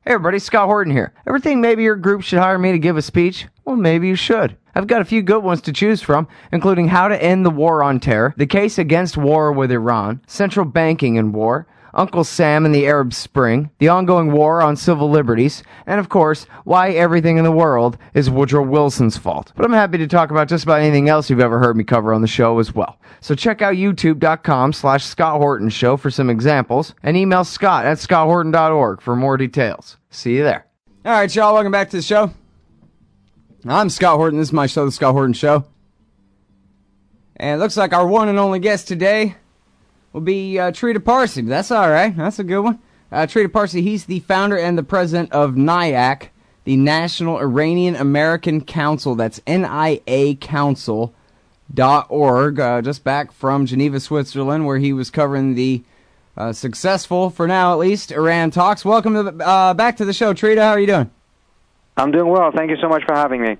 Hey everybody, Scott Horton here. Ever think maybe your group should hire me to give a speech? Well, maybe you should. I've got a few good ones to choose from, including how to end the war on terror, the case against war with Iran, central banking in war, Uncle Sam and the Arab Spring, the ongoing war on civil liberties, and of course, why everything in the world is Woodrow Wilson's fault. But I'm happy to talk about just about anything else you've ever heard me cover on the show as well. So check out youtube.com/Scott Horton Show for some examples, and email Scott at scotthorton.org for more details. See you there. All right, y'all, welcome back to the show. I'm Scott Horton. This is my show, The Scott Horton Show. And it looks like our one and only guest today will be Trita Parsi. That's all right. That's a good one. Trita Parsi, he's the founder and the president of NIAC, the National Iranian American Council. That's NIACouncil.org. Just back from Geneva, Switzerland, where he was covering the successful, for now at least, Iran talks. Welcome back to the show, Trita. How are you doing? I'm doing well. Thank you so much for having me.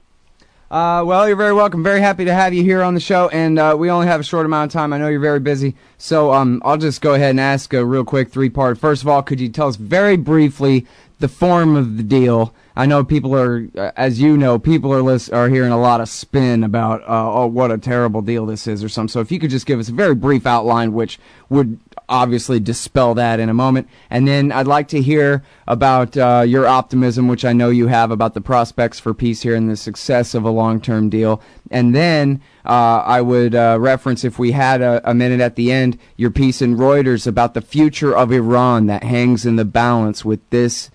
Well, you're very welcome. Very happy to have you here on the show, and we only have a short amount of time. I know you're very busy, so I'll just go ahead and ask a real quick three-part. First of all, could you tell us very briefly the form of the deal? I know people are, as you know, people are hearing a lot of spin about, oh, what a terrible deal this is or something. So if you could just give us a very brief outline, which would obviously dispel that in a moment. And then I'd like to hear about your optimism, which I know you have, about the prospects for peace here and the success of a long-term deal. And then I would reference, if we had a minute at the end, your piece in Reuters about the future of Iran that hangs in the balance with this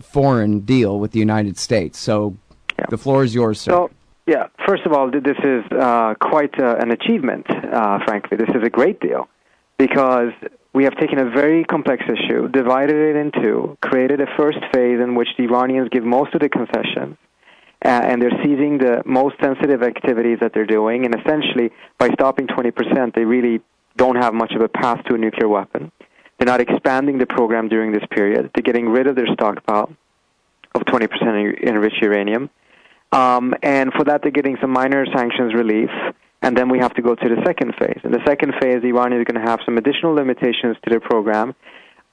foreign deal with the United States. So the floor is yours, sir. So, yeah, first of all, this is quite an achievement, frankly. This is a great deal, because we have taken a very complex issue, divided it in two, created a first phase in which the Iranians give most of the concessions, and they're seizing the most sensitive activities that they're doing, and essentially, by stopping 20%, they really don't have much of a path to a nuclear weapon. They're not expanding the program during this period. They're getting rid of their stockpile of 20% enriched uranium. And for that, they're getting some minor sanctions relief. And then we have to go to the second phase. In the second phase, Iran is going to have some additional limitations to their program,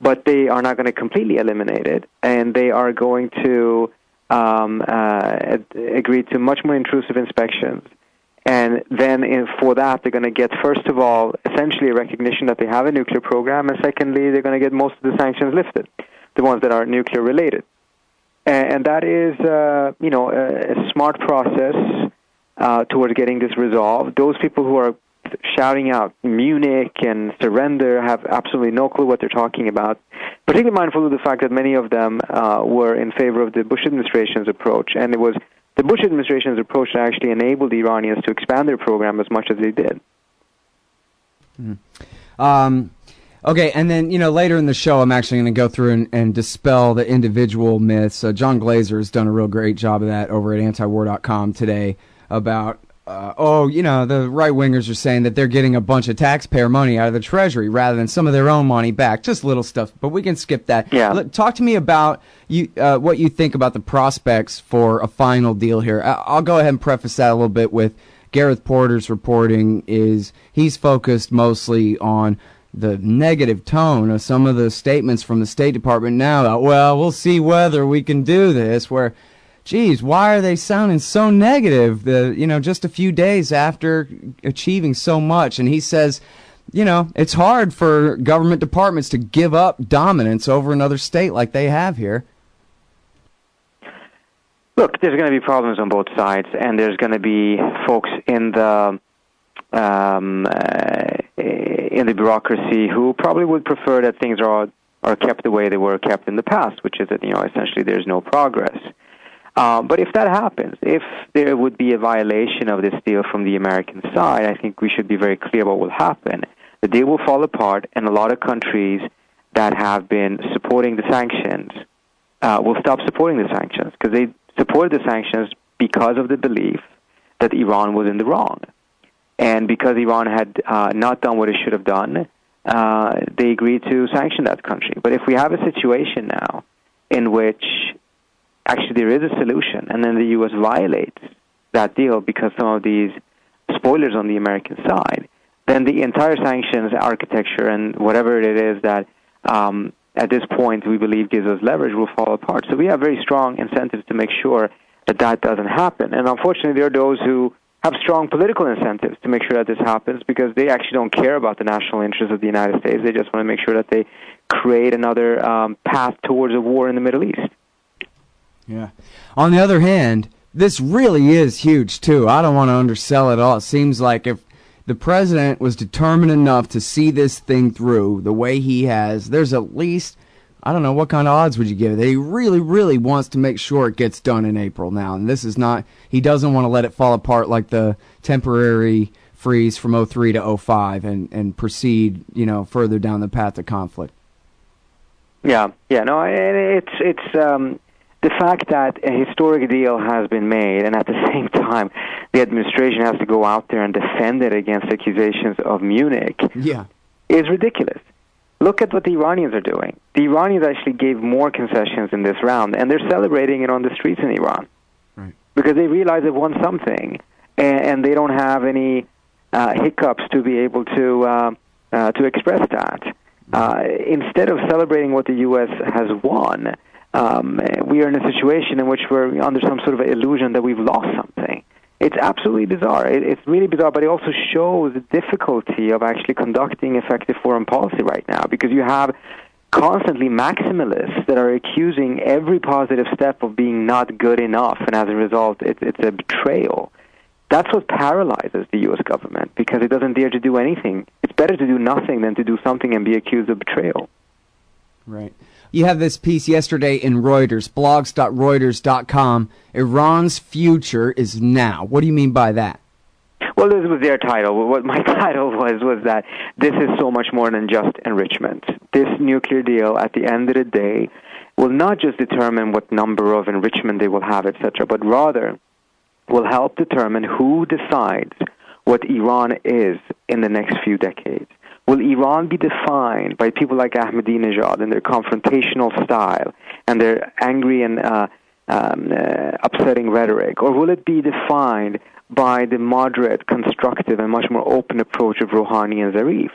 but they are not going to completely eliminate it. And they are going to agree to much more intrusive inspections. And then for that, they're going to get, first of all, essentially a recognition that they have a nuclear program, and secondly, they're going to get most of the sanctions lifted, the ones that are nuclear-related. And that is, a smart process towards getting this resolved. Those people who are shouting out Munich and surrender have absolutely no clue what they're talking about, particularly mindful of the fact that many of them were in favor of the Bush administration's approach, and it was the Bush administration's approach to actually enable the Iranians to expand their program as much as they did. Okay, and then, later in the show, I'm actually going to go through and dispel the individual myths. John Glazer has done a real great job of that over at antiwar.com today about, the right-wingers are saying that they're getting a bunch of taxpayer money out of the Treasury rather than some of their own money back. Just little stuff, but we can skip that. Yeah. Talk to me about what you think about the prospects for a final deal here. I'll go ahead and preface that a little bit with Gareth Porter's reporting. He's focused mostly on the negative tone of some of the statements from the State Department now that, well, we'll see whether we can do this, where, geez, why are they sounding so negative, just a few days after achieving so much? And he says, it's hard for government departments to give up dominance over another state like they have here. Look, there's going to be problems on both sides, and there's going to be folks in the bureaucracy who probably would prefer that things are kept the way they were kept in the past, which is that, essentially there's no progress. But if that happens, if there would be a violation of this deal from the American side, I think we should be very clear what will happen. The deal will fall apart, and a lot of countries that have been supporting the sanctions will stop supporting the sanctions, because they supported the sanctions because of the belief that Iran was in the wrong. And because Iran had not done what it should have done, they agreed to sanction that country. But if we have a situation now in which actually there is a solution, and then the U.S. violates that deal because some of these spoilers on the American side, then the entire sanctions architecture and whatever it is that at this point we believe gives us leverage will fall apart. So we have very strong incentives to make sure that that doesn't happen. And unfortunately, there are those who have strong political incentives to make sure that this happens because they actually don't care about the national interests of the United States. They just want to make sure that they create another path towards a war in the Middle East. Yeah. On the other hand, this really is huge, too. I don't want to undersell it all. It seems like if the president was determined enough to see this thing through the way he has, there's at least, I don't know, what kind of odds would you give it? That he really, really wants to make sure it gets done in April now. And this is not, he doesn't want to let it fall apart like the temporary freeze from 03 to 05 and proceed, further down the path of conflict. No, it's the fact that a historic deal has been made, and at the same time, the administration has to go out there and defend it against accusations of Munich, is ridiculous. Look at what the Iranians are doing. The Iranians actually gave more concessions in this round, and they're celebrating it on the streets in Iran, right? Because they realize they've won something, and they don't have any hiccups to be able to express that. Instead of celebrating what the U.S. has won, we are in a situation in which we're under some sort of illusion that we've lost something. It's absolutely bizarre. It's really bizarre, but it also shows the difficulty of actually conducting effective foreign policy right now, because you have constantly maximalists that are accusing every positive step of being not good enough, and as a result, it's a betrayal. That's what paralyzes the U.S. government, because it doesn't dare to do anything. It's better to do nothing than to do something and be accused of betrayal. Right. You have this piece yesterday in Reuters, blogs.reuters.com. Iran's future is now. What do you mean by that? Well, this was their title. What my title was that this is so much more than just enrichment. This nuclear deal, at the end of the day, will not just determine what number of enrichment they will have, etc., but rather will help determine who decides what Iran is in the next few decades. Will Iran be defined by people like Ahmadinejad and their confrontational style and their angry and upsetting rhetoric? Or will it be defined by the moderate, constructive, and much more open approach of Rouhani and Zarif?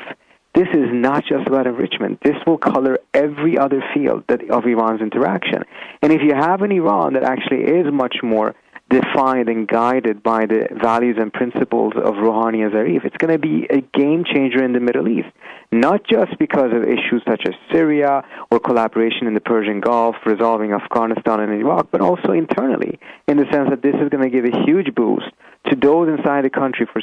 This is not just about enrichment. This will color every other field of Iran's interaction. And if you have an Iran that actually is much more defined and guided by the values and principles of Rouhani and Zarif, it's going to be a game changer in the Middle East, not just because of issues such as Syria or collaboration in the Persian Gulf, resolving Afghanistan and Iraq, but also internally, in the sense that this is going to give a huge boost to those inside the country for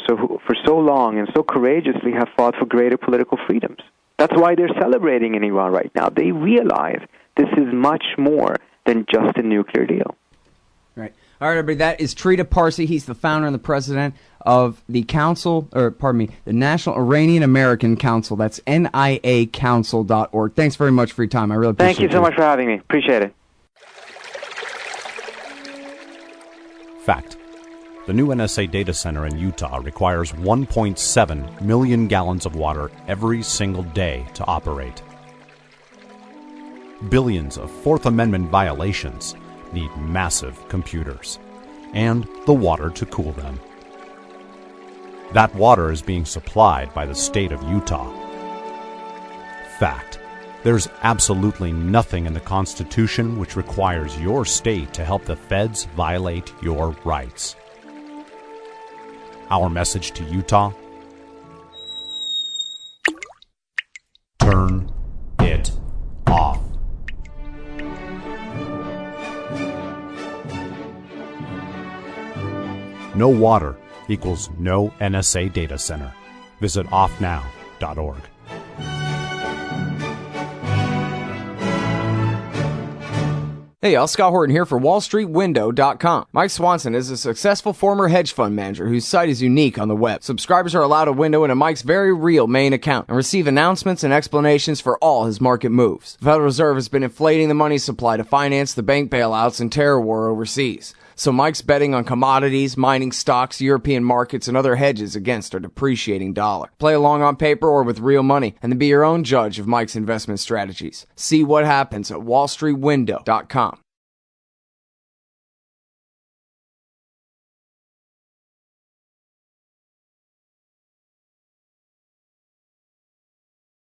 so long and so courageously have fought for greater political freedoms. That's why they're celebrating in Iran right now. They realize this is much more than just a nuclear deal. Right. All right, everybody, that is Trita Parsi. He's the founder and the president of the the National Iranian American Council. That's NIACouncil.org. Thanks very much for your time. I really appreciate it. Thank you so much for having me. Appreciate it. Fact. The new NSA data center in Utah requires 1.7 million gallons of water every single day to operate. Billions of Fourth Amendment violations need massive computers and the water to cool them. That water is being supplied by the state of Utah. Fact. There's absolutely nothing in the Constitution which requires your state to help the feds violate your rights. Our message to Utah: turn it off. No water equals no NSA data center. Visit offnow.org. Hey y'all, Scott Horton here for WallStreetWindow.com. Mike Swanson is a successful former hedge fund manager whose site is unique on the web. Subscribers are allowed a window into Mike's very real main account and receive announcements and explanations for all his market moves. The Federal Reserve has been inflating the money supply to finance the bank bailouts and terror war overseas. So Mike's betting on commodities, mining stocks, European markets, and other hedges against our depreciating dollar. Play along on paper or with real money, and then be your own judge of Mike's investment strategies. See what happens at WallStreetWindow.com.